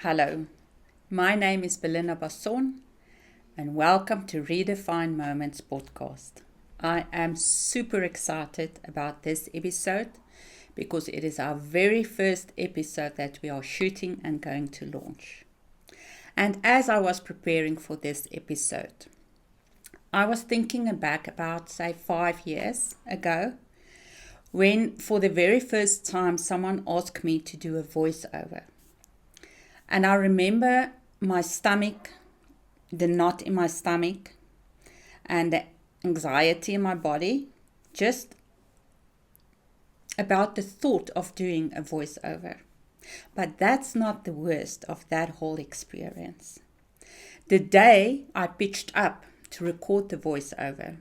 Hello, my name is Belinda Basson and welcome to ReDefine Moments podcast. I am super excited about this episode because it is our very first episode that we are shooting and going to launch. And as I was preparing for this episode, I was thinking back about, say, 5 years ago when for the very first time someone asked me to do a voiceover. And I remember my stomach, the knot in my stomach, and the anxiety in my body, just about the thought of doing a voiceover. But that's not the worst of that whole experience. The day I pitched up to record the voiceover,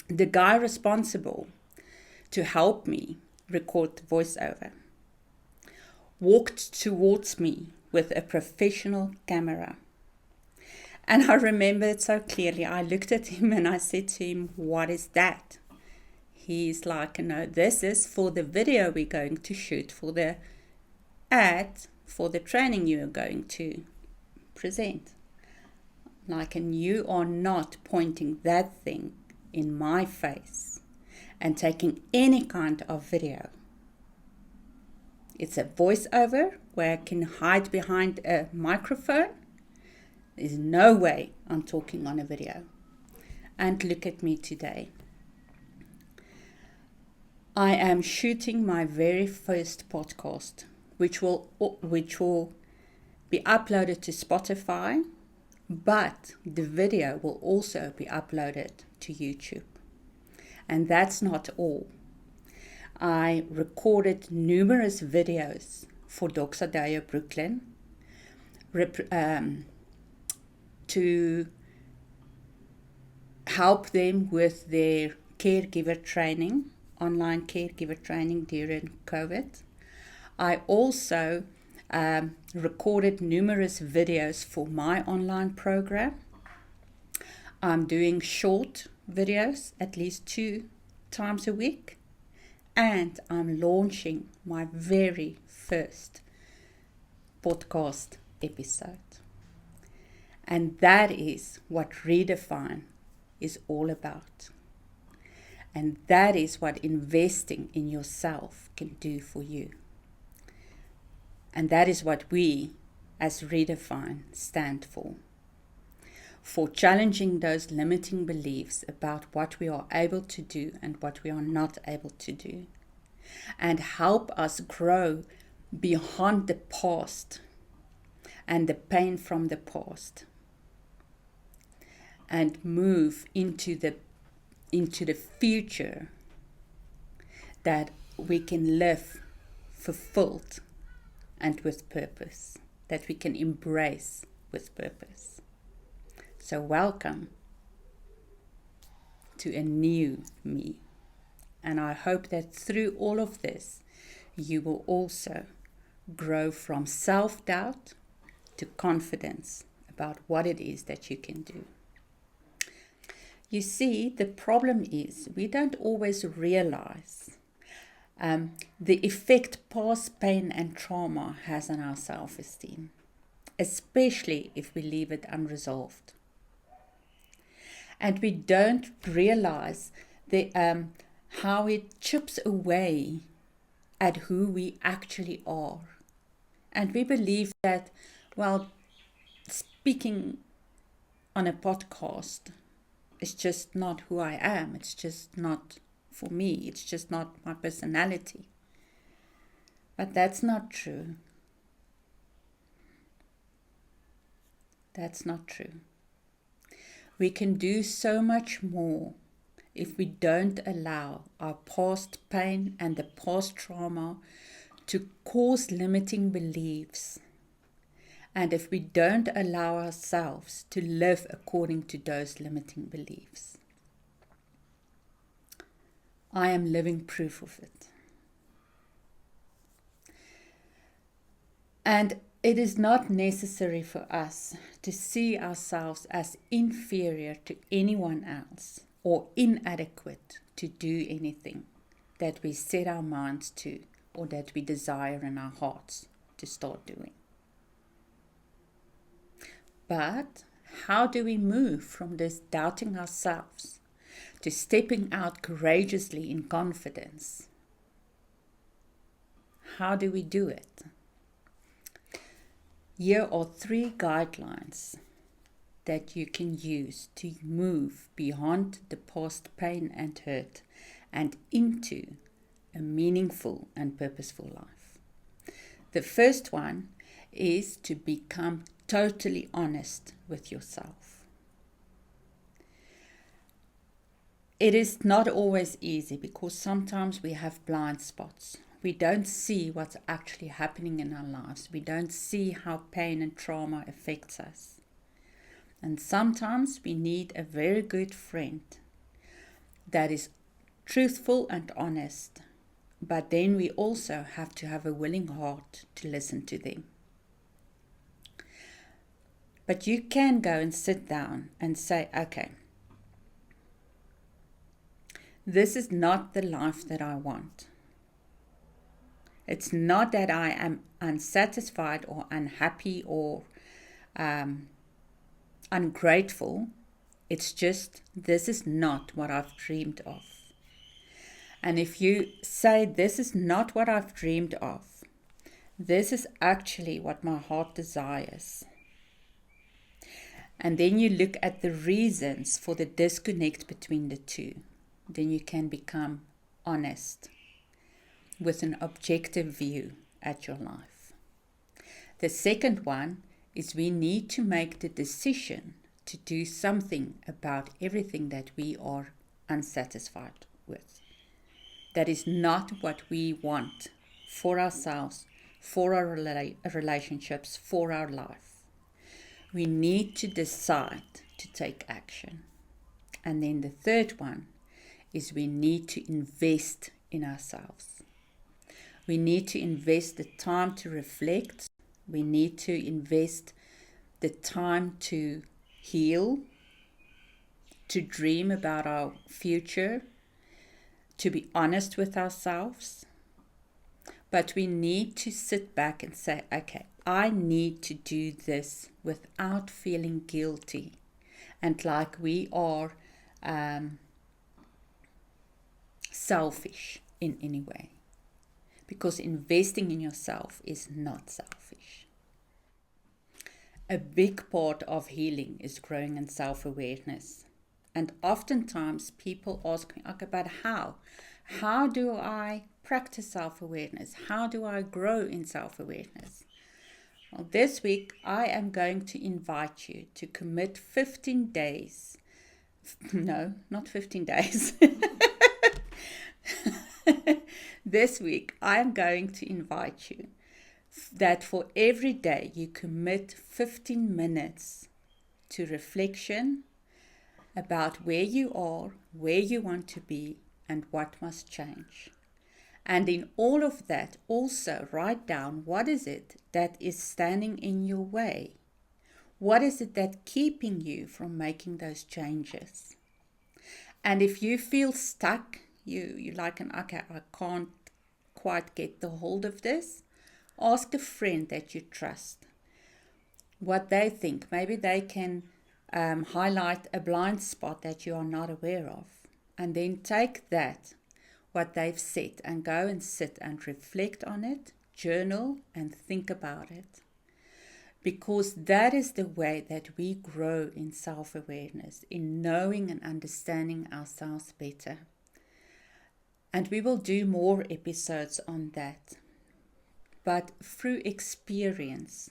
the guy responsible to help me record the voiceover walked towards me with a professional camera. And I remember it so clearly. I looked at him and I said to him, "What is that?" He's like, "No, this is for the video we're going to shoot, for the ad, for the training you're going to present." Like, and you are not pointing that thing in my face and taking any kind of video. It's a voiceover where I can hide behind a microphone. There's no way I'm talking on a video. And look at me today. I am shooting my very first podcast, which will be uploaded to Spotify, but the video will also be uploaded to YouTube. And that's not all. I recorded numerous videos for Doxadeo Brooklyn to help them with their caregiver training, online caregiver training during COVID. I also recorded numerous videos for my online program. I'm doing short videos at least 2 times a week. And I'm launching my very first podcast episode. And that is what ReDefine is all about. And that is what investing in yourself can do for you. And that is what we as ReDefine stand for. For challenging those limiting beliefs about what we are able to do and what we are not able to do. And help us grow beyond the past and the pain from the past. And move into the future that we can live fulfilled and with purpose. That we can embrace with purpose. So welcome to a new me. And I hope that through all of this, you will also grow from self-doubt to confidence about what it is that you can do. You see, the problem is we don't always realize the effect past pain and trauma has on our self-esteem, especially if we leave it unresolved. And we don't realize how it chips away at who we actually are. And we believe that, well, speaking on a podcast is just not who I am. It's just not for me. It's just not my personality. But that's not true. That's not true. We can do so much more if we don't allow our past pain and the past trauma to cause limiting beliefs. And if we don't allow ourselves to live according to those limiting beliefs. I am living proof of it. And it is not necessary for us to see ourselves as inferior to anyone else or inadequate to do anything that we set our minds to or that we desire in our hearts to start doing. But how do we move from this doubting ourselves to stepping out courageously in confidence? How do we do it? Here are 3 guidelines that you can use to move beyond the past pain and hurt and into a meaningful and purposeful life. The first one is to become totally honest with yourself. It is not always easy because sometimes we have blind spots. We don't see what's actually happening in our lives. We don't see how pain and trauma affects us. And sometimes we need a very good friend that is truthful and honest. But then we also have to have a willing heart to listen to them. But you can go and sit down and say, okay, this is not the life that I want. It's not that I am unsatisfied or unhappy or ungrateful. It's just, this is not what I've dreamed of. And if you say, this is not what I've dreamed of, this is actually what my heart desires. And then you look at the reasons for the disconnect between the two. Then you can become honest with an objective view at your life. The second one is we need to make the decision to do something about everything that we are unsatisfied with. That is not what we want for ourselves, for our relationships, for our life. We need to decide to take action. And then the third one is we need to invest in ourselves. We need to invest the time to reflect. We need to invest the time to heal, to dream about our future, to be honest with ourselves. But we need to sit back and say, okay, I need to do this without feeling guilty and like we are selfish in any way. Because investing in yourself is not selfish. A big part of healing is growing in self-awareness. And oftentimes people ask me, okay, but how? How do I practice self-awareness? How do I grow in self-awareness? Well, this week I am going to invite you to commit 15 days. No, not 15 days. This week I am going to invite you that for every day you commit 15 minutes to reflection about where you are, where you want to be, and what must change. And in all of that, also write down what is it that is standing in your way. What is it that's keeping you from making those changes? And if you feel stuck, you're like, okay, I can't quite get the hold of this, ask a friend that you trust what they think. Maybe they can highlight a blind spot that you are not aware of. And then take that, what they've said, and go and sit and reflect on it, journal and think about it. Because that is the way that we grow in self-awareness, in knowing and understanding ourselves better. And we will do more episodes on that. But through experience,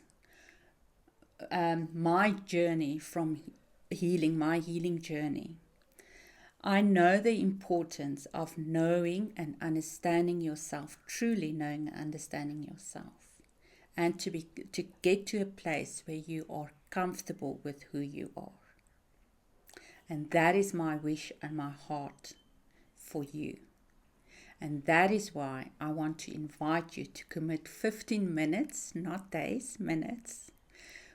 my journey from healing, my healing journey, I know the importance of knowing and understanding yourself, truly knowing and understanding yourself, and to get to a place where you are comfortable with who you are. And that is my wish and my heart for you. And that is why I want to invite you to commit 15 minutes, not days, minutes,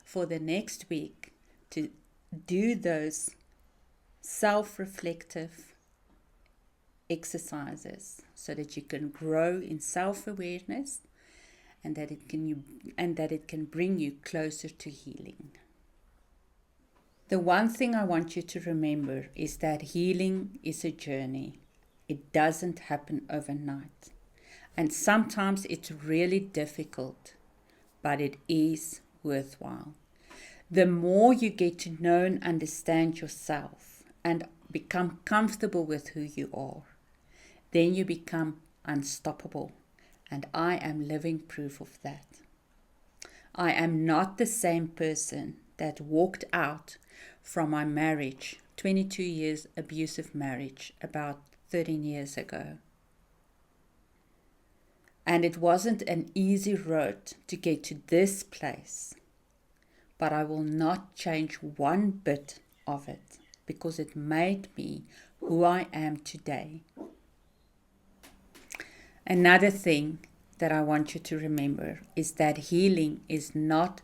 for the next week to do those self-reflective exercises so that you can grow in self-awareness and that it can bring you closer to healing. The one thing I want you to remember is that healing is a journey. It doesn't happen overnight. And sometimes it's really difficult, but it is worthwhile. The more you get to know and understand yourself and become comfortable with who you are, then you become unstoppable. And I am living proof of that. I am not the same person that walked out from my marriage, 22 years abusive marriage, about 13 years ago. And it wasn't an easy road to get to this place. But I will not change one bit of it because it made me who I am today. Another thing that I want you to remember is that healing is not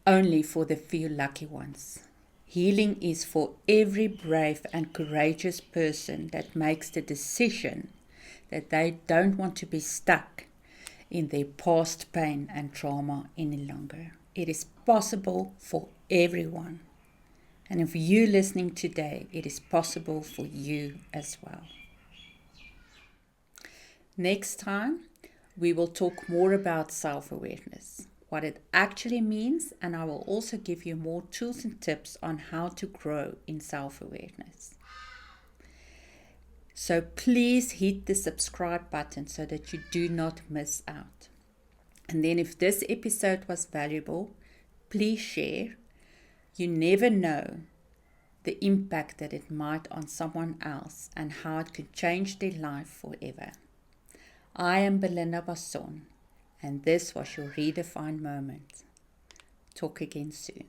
only for the few lucky ones. Healing is for every brave and courageous person that makes the decision that they don't want to be stuck in their past pain and trauma any longer. It is possible for everyone. And if you're listening today, it is possible for you as well. Next time, we will talk more about self-awareness, what it actually means, and I will also give you more tools and tips on how to grow in self-awareness. So please hit the subscribe button so that you do not miss out. And then if this episode was valuable, please share. You never know the impact that it might on someone else and how it could change their life forever. I am Belinda Basson, and this was your ReDefine Moment. Talk again soon.